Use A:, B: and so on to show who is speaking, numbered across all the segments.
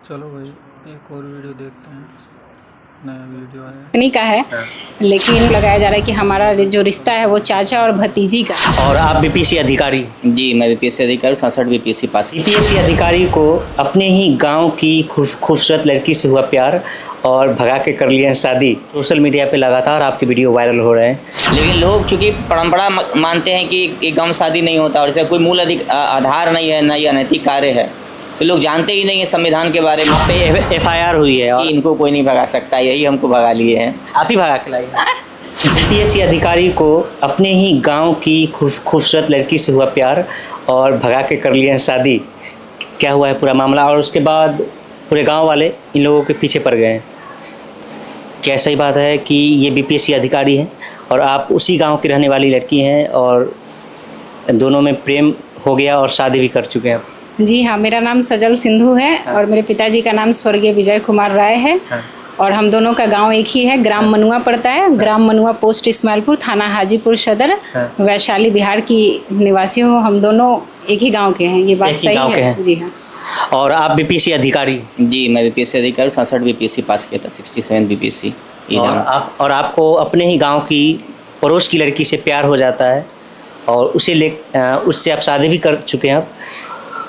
A: चलो भाई एक और वीडियो देखते हैं। नया वीडियो है
B: पत्नी का है, लेकिन लगाया जा रहा है कि हमारा जो रिश्ता है वो चाचा और भतीजी का।
C: और आप बीपीएससी अधिकारी?
D: जी, मैं बीपीएससी अधिकारी 67 बीपीएससी पास।
C: बीपीएससी अधिकारी को अपने ही गांव की खूबसूरत लड़की से हुआ प्यार और भगा के कर लिया शादी। सोशल मीडिया पे लगातार आपके वीडियो वायरल हो रहे हैं,
D: लेकिन लोग चूंकि परंपरा मानते हैं कि एक गाँव शादी नहीं होता और इसका कोई मूल आधार नहीं है, न ये अनैतिक कार्य है, तो लोग जानते ही नहीं है संविधान के बारे में।
C: आप पे FIR हुई है और
D: इनको कोई नहीं भगा सकता, यही हमको भगा लिए हैं।
C: आप ही भगा के लाइए। बीपीएससी अधिकारी को अपने ही गांव की खूबसूरत लड़की से हुआ प्यार और भगा के कर लिया शादी। क्या हुआ है पूरा मामला, और उसके बाद पूरे गांव वाले इन लोगों के पीछे पड़ गए हैं। क्या सही बात है कि ये बीपीएससी अधिकारी हैं और आप उसी गांव की रहने वाली लड़की हैं और दोनों में प्रेम हो गया और शादी भी कर चुके हैं आप?
B: जी हाँ, मेरा नाम सजल सिंधु है और मेरे पिताजी का नाम स्वर्गीय विजय कुमार राय है। और हम दोनों का गांव एक ही है, ग्राम मनुआ पड़ता है। ग्राम मनुआ, पोस्ट इस्माइलपुर, थाना हाजीपुर सदर, वैशाली बिहार की निवासी हूँ। हम दोनों एक ही गांव के हैं, ये बात सही है? जी हाँ।
C: और आप बीपीएससी अधिकारी?
D: जी, मैं बीपीएससी अधिकारी 67 बीपीएससी पास किया था, 67 बीपीएससी।
C: और आपको अपने ही गांव की पड़ोस की लड़की से प्यार हो जाता है और उससे आप शादी भी कर चुके हैं आप,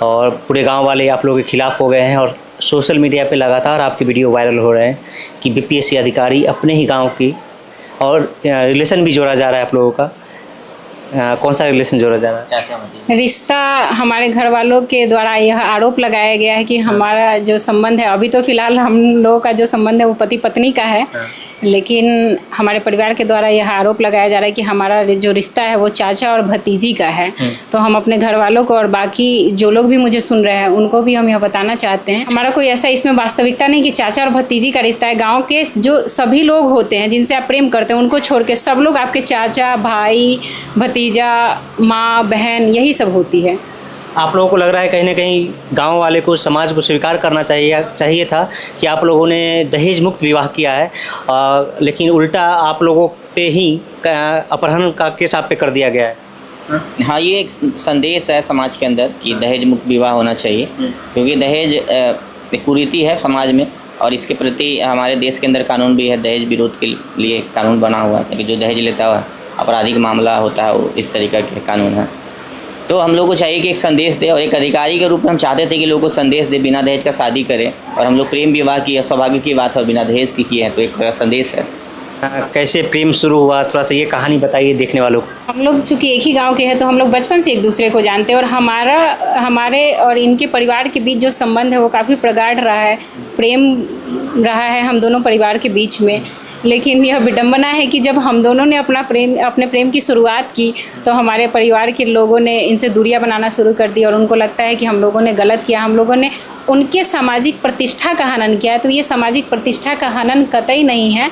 C: और पूरे गांव वाले आप लोगों के खिलाफ हो गए हैं और सोशल मीडिया पे लगातार आपके वीडियो वायरल हो रहे हैं कि बीपीएससी अधिकारी अपने ही गांव की, और रिलेशन भी जोड़ा जा रहा है आप लोगों का। कौन सा रिलेशन जोड़ा जा रहा है?
B: रिश्ता हमारे घर वालों के द्वारा यह आरोप लगाया गया है कि हमारा जो संबंध है, अभी तो फिलहाल हम लोगों का जो संबंध है वो पति पत्नी का है, लेकिन हमारे परिवार के द्वारा यह आरोप लगाया जा रहा है कि हमारा जो रिश्ता है वो चाचा और भतीजी का है। तो हम अपने घर वालों को और बाकी जो लोग भी मुझे सुन रहे हैं उनको भी हम यह बताना चाहते हैं, हमारा कोई ऐसा इसमें वास्तविकता नहीं कि चाचा और भतीजी का रिश्ता है। गाँव के जो सभी लोग होते हैं जिनसे आप प्रेम करते हैं उनको छोड़ के सब लोग आपके चाचा, भाई, भतीजा, माँ, बहन, यही सब होती है।
C: आप लोगों को लग रहा है कहीं ना कहीं गांव वाले को, समाज को स्वीकार करना चाहिए था कि आप लोगों ने दहेज मुक्त विवाह किया है, लेकिन उल्टा आप लोगों पे ही अपहरण का केस आप पे कर दिया गया है।
D: हाँ, ये एक संदेश है समाज के अंदर कि दहेज मुक्त विवाह होना चाहिए, क्योंकि दहेज एक कुरीति है समाज में, और इसके प्रति हमारे देश के अंदर कानून भी है, दहेज विरोध के लिए कानून बना हुआ है कि जो दहेज लेता है आपराधिक मामला होता है, वो इस तरीके के कानून है। तो हम लोग को चाहिए कि एक संदेश दे, और एक अधिकारी के रूप में हम चाहते थे कि लोगों को संदेश दे, बिना दहेज का शादी करें। और हम लोग प्रेम विवाह की सौभाग्य की बात है और बिना दहेज की है, तो एक संदेश है।
C: कैसे प्रेम शुरू हुआ, थोड़ा सा ये कहानी बताइए देखने वालों को।
B: हम लोग चूँकि एक ही गांव के हैं तो हम लोग बचपन से एक दूसरे को जानते हैं, और हमारे और इनके परिवार के बीच जो संबंध है वो काफ़ी प्रगाढ़ रहा है, प्रेम रहा है हम दोनों परिवार के बीच में। लेकिन यह विडंबना है कि जब हम दोनों ने अपने प्रेम की शुरुआत की तो हमारे परिवार के लोगों ने इनसे दूरियां बनाना शुरू कर दी, और उनको लगता है कि हम लोगों ने गलत किया, हम लोगों ने उनके सामाजिक प्रतिष्ठा का हनन किया है। तो ये सामाजिक प्रतिष्ठा का हनन कतई नहीं है।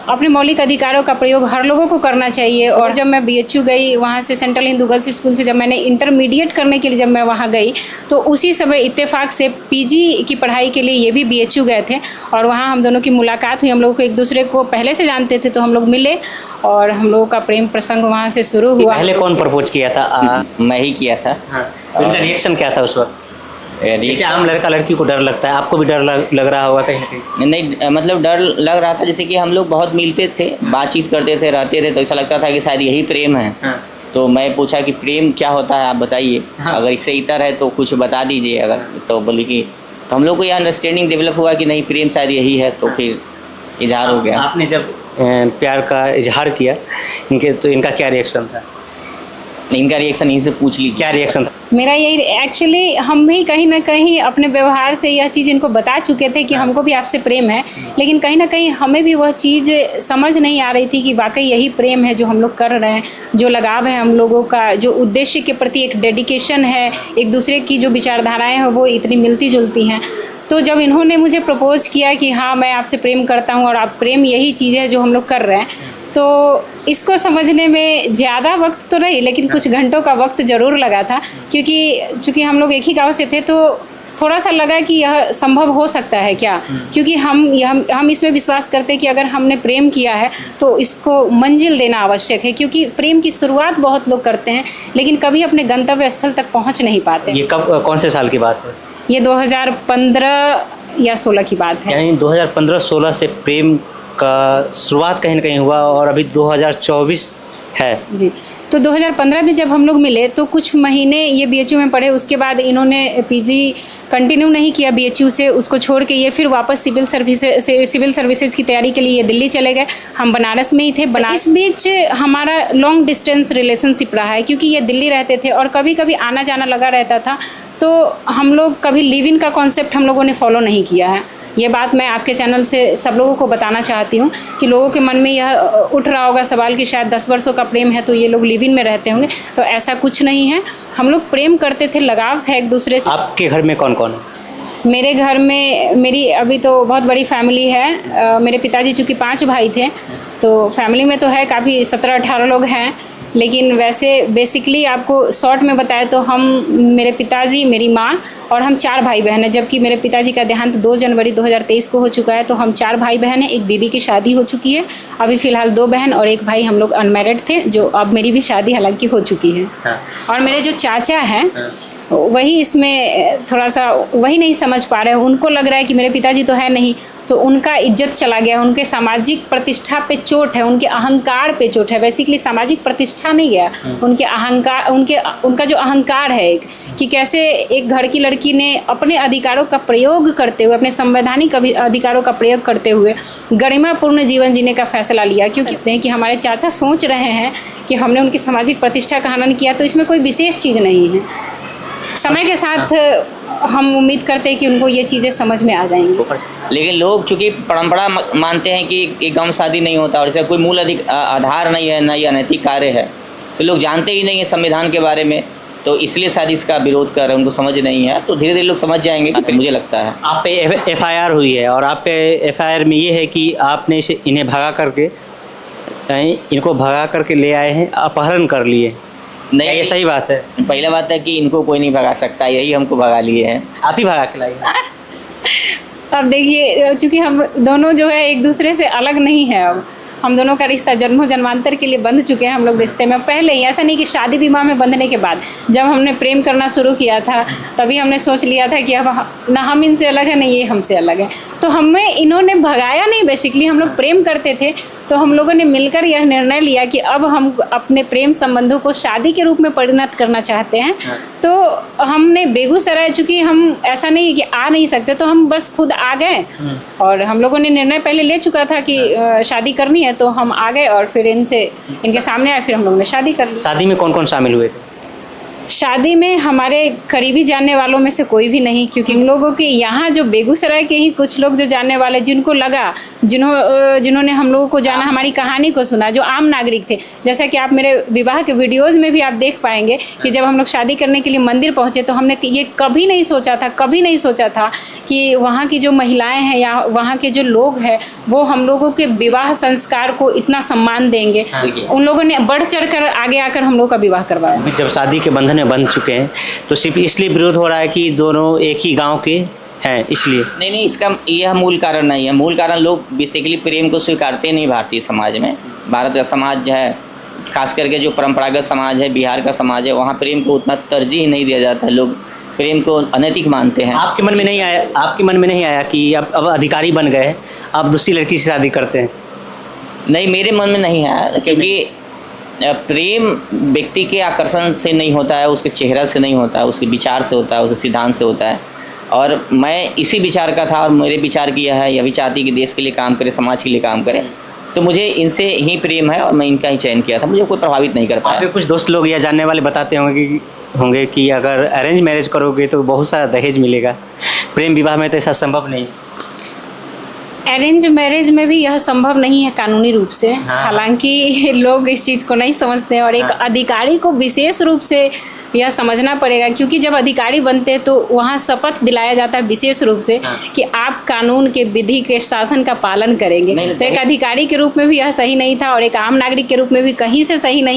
B: अपने मौलिक अधिकारों का प्रयोग हर लोगों को करना चाहिए। और जब मैं BHU गई, वहाँ से सेंट्रल हिंदू गर्ल्स स्कूल से जब मैंने इंटरमीडिएट करने के लिए जब मैं वहाँ गई, तो उसी समय इत्तेफाक से PG की पढ़ाई के लिए ये भी BHU गए थे, और वहाँ हम दोनों की मुलाकात हुई। हम लोगों को एक दूसरे को पहले से जानते थे, तो हम लोग मिले और हम लोगों का प्रेम प्रसंग वहाँ से शुरू हुआ।
C: पहले कौन प्रपोज किया था?
D: मैं ही किया था।
C: उनका रिएक्शन क्या था उस वक्त? जैसे आम लड़का लड़की को डर लगता है, आपको भी डर लग रहा होगा कहीं ना कहीं?
D: नहीं, मतलब डर लग रहा था, जैसे कि हम लोग बहुत मिलते थे, बातचीत करते थे, रहते थे, तो ऐसा लगता था कि शायद यही प्रेम है। तो मैं पूछा कि प्रेम क्या होता है, आप बताइए, अगर इससे इतर है तो कुछ बता दीजिए। अगर तो बोली कि, तो हम लोग को यह अंडरस्टैंडिंग डेवलप हुआ कि नहीं, प्रेम शायद यही है, तो फिर इजहार हो गया।
C: आपने जब प्यार का इजहार किया तो इनका क्या रिएक्शन था?
D: इनका रिएक्शन यहीं से पूछ ली,
C: क्या रिएक्शन था?
B: मेरा यही, एक्चुअली हम भी कहीं ना कहीं अपने व्यवहार से यह चीज़ इनको बता चुके थे कि हमको भी आपसे प्रेम है, लेकिन कहीं ना कहीं हमें भी वह चीज़ समझ नहीं आ रही थी कि वाकई यही प्रेम है जो हम लोग कर रहे हैं, जो लगाव है हम लोगों का, जो उद्देश्य के प्रति एक डेडिकेशन है, एक दूसरे की जो विचारधाराएँ हैं वो इतनी मिलती जुलती हैं। तो जब इन्होंने मुझे प्रपोज़ किया कि हाँ मैं आपसे प्रेम करता हूँ और आप प्रेम यही चीज़ है जो हम लोग कर रहे हैं, तो इसको समझने में ज़्यादा वक्त तो नहीं, लेकिन कुछ घंटों का वक्त ज़रूर लगा था, क्योंकि चूँकि हम लोग एक ही गांव से थे तो थोड़ा सा लगा कि यह संभव हो सकता है क्या, क्योंकि हम इसमें विश्वास करते हैं कि अगर हमने प्रेम किया है तो इसको मंजिल देना आवश्यक है, क्योंकि प्रेम की शुरुआत बहुत लोग करते हैं लेकिन कभी अपने गंतव्य स्थल तक पहुँच नहीं पाते।
C: ये कब, कौन से साल की बात है?
B: ये 2015 या 16 की बात है।
C: यानी 2015-16 से प्रेम का शुरुआत कहीं ना कहीं हुआ और अभी 2024 है।
B: जी, तो 2015 में जब हम लोग मिले तो कुछ महीने ये बीएचयू में पढ़े, उसके बाद इन्होंने पीजी कंटिन्यू नहीं किया बीएचयू से, उसको छोड़ के ये फिर वापस सिविल सर्विसेज की तैयारी के लिए ये दिल्ली चले गए। हम बनारस में ही थे। इस बीच हमारा लॉन्ग डिस्टेंस रिलेशनशिप रहा है, क्योंकि ये दिल्ली रहते थे और कभी कभी आना जाना लगा रहता था, तो हम लोग कभी लिव इन का कॉन्सेप्ट हम लोगों ने फॉलो नहीं किया है। ये बात मैं आपके चैनल से सब लोगों को बताना चाहती हूँ कि लोगों के मन में यह उठ रहा होगा सवाल कि शायद 10 वर्षों का प्रेम है तो ये लोग लिव इन में रहते होंगे, तो ऐसा कुछ नहीं है। हम लोग प्रेम करते थे, लगाव था एक दूसरे से।
C: आपके घर में कौन कौन है?
B: मेरे घर में मेरी अभी तो बहुत बड़ी फैमिली है। मेरे पिताजी चूँकि 5 भाई थे, तो फैमिली में तो है काफ़ी 17-18 लोग हैं, लेकिन वैसे बेसिकली आपको शॉर्ट में बताया तो हम, मेरे पिताजी, मेरी माँ और हम 4 भाई बहन हैं। जबकि मेरे पिताजी का देहांत 2 जनवरी 2023 को हो चुका है, तो हम 4 भाई बहन हैं। एक दीदी की शादी हो चुकी है, अभी फ़िलहाल 2 बहन और 1 भाई। हम लोग अनमैरिड थे, जो अब मेरी भी शादी हालांकि हो चुकी है।
C: हाँ।
B: और मेरे जो चाचा हैं वही इसमें थोड़ा सा वही नहीं समझ पा रहे हैं। उनको लग रहा है कि मेरे पिताजी तो है नहीं, तो उनका इज्जत चला गया, उनके सामाजिक प्रतिष्ठा पे चोट है, उनके अहंकार पे चोट है। बेसिकली सामाजिक प्रतिष्ठा नहीं गया, उनके अहंकार, उनका जो अहंकार है एक, कि कैसे एक घर की लड़की ने अपने अधिकारों का प्रयोग करते हुए, अपने संवैधानिक अधिकारों का प्रयोग करते हुए गरिमापूर्ण जीवन जीने का फैसला लिया। क्योंकि कहते हैं कि हमारे चाचा सोच रहे हैं कि हमने उनकी सामाजिक प्रतिष्ठा का हनन किया, तो इसमें कोई विशेष चीज़ नहीं है। समय के साथ हम उम्मीद करते हैं कि उनको ये चीज़ें समझ में आ जाएंगी।
D: लेकिन लोग चूंकि परंपरा मानते हैं कि एक गम शादी नहीं होता और इसका कोई मूल आधार नहीं है, ना ये अनैतिक कार्य है, तो लोग जानते ही नहीं है संविधान के बारे में, तो इसलिए शायद इसका विरोध कर रहे हैं, उनको समझ नहीं है। तो धीरे धीरे लोग समझ जाएंगे, मुझे लगता है।
C: आप पे एफआईआर हुई है और आप पे एफआईआर में ये है कि आपने इन्हें इनको भगा करके ले आए हैं, अपहरण कर लिए।
D: नहीं,
C: ये सही बात है?
D: पहला बात है कि इनको कोई नहीं भगा सकता, यही हमको भगा लिए हैं।
C: आप ही भगा के लाइए।
B: अब देखिए, चूँकि हम दोनों जो है एक दूसरे से अलग नहीं है, अब हम दोनों का रिश्ता जन्मों जन्मांतर के लिए बंध चुके हैं। हम लोग रिश्ते में पहले ही, ऐसा नहीं कि शादी विवाह में बंधने के बाद, जब हमने प्रेम करना शुरू किया था तभी हमने सोच लिया था कि अब ना हम इनसे अलग है, ना ये हमसे अलग है। तो हमें इन्होंने भगाया नहीं, बेसिकली हम लोग प्रेम करते थे, तो हम लोगों ने मिलकर यह निर्णय लिया कि अब हम अपने प्रेम संबंधों को शादी के रूप में परिणत करना चाहते हैं। तो हमने बेगूसराय, चूँकि हम ऐसा नहीं कि आ नहीं सकते, तो हम बस खुद आ गए और हम लोगों ने निर्णय पहले ले चुका था कि शादी करनी है, तो हम आ गए और फिर इनके सामने आए, फिर हम लोगों ने शादी कर ली।
C: शादी में कौन कौन शामिल हुए थे?
B: शादी में हमारे करीबी जानने वालों में से कोई भी नहीं, क्योंकि इन लोगों के यहाँ जो बेगूसराय के ही कुछ लोग जो जानने वाले, जिनको लगा, जिन्होंने हम लोगों को जाना, हमारी कहानी को सुना, जो आम नागरिक थे। जैसा कि आप मेरे विवाह के वीडियोज़ में भी आप देख पाएंगे कि जब हम लोग शादी करने के लिए मंदिर पहुँचे, तो हमने ये कभी नहीं सोचा था कि वहाँ की जो महिलाएँ हैं या वहाँ के जो लोग हैं वो हम लोगों के विवाह संस्कार को इतना सम्मान देंगे। उन लोगों ने बढ़ चढ़ कर आगे आकर हम लोग का विवाह करवाया।
C: जब शादी के बंधन बन चुके हैं तो सिर्फ इसलिए विरोध हो रहा है कि दोनों एक ही गांव के हैं, इसलिए?
D: नहीं, इसका यह मूल कारण नहीं है। मूल कारण, लोग बेसिकली प्रेम को स्वीकारते नहीं भारतीय समाज में। भारत का समाज जो है, खास करके जो परंपरागत समाज है, बिहार का समाज है, वहाँ प्रेम को उतना तरजीह नहीं दिया जाता है। लोग प्रेम को अनैतिक मानते हैं। आपके मन में नहीं आया कि अब अधिकारी बन गए, आप दूसरी लड़की से शादी करते हैं? नहीं, मेरे मन में नहीं आया, क्योंकि प्रेम व्यक्ति के आकर्षण से नहीं होता है, उसके चेहरा से नहीं होता है, उसके विचार से होता है, उसके सिद्धांत से होता है। और मैं इसी विचार का था और मेरे विचार की यह है, यह भी चाहती कि देश के लिए काम करे, समाज के लिए काम करे, तो मुझे इनसे ही प्रेम है और मैं इनका ही चयन किया था। मुझे कोई प्रभावित नहीं कर पाया।
C: कुछ दोस्त लोग या जानने वाले बताते होंगे कि अगर अरेंज मैरिज करोगे तो बहुत सारा दहेज मिलेगा, प्रेम विवाह में तो ऐसा संभव नहीं।
B: अरेंज मैरिज में भी यह संभव नहीं है कानूनी रूप से। हालांकि लोग इस चीज़ को नहीं समझते हैं और एक अधिकारी को विशेष रूप से यह समझना पड़ेगा, क्योंकि जब अधिकारी बनते हैं तो वहाँ शपथ दिलाया जाता है विशेष रूप से कि आप कानून के, विधि के, शासन का पालन करेंगे। तो एक अधिकारी के रूप में भी यह सही नहीं था और एक आम नागरिक के रूप में भी कहीं से सही नहीं।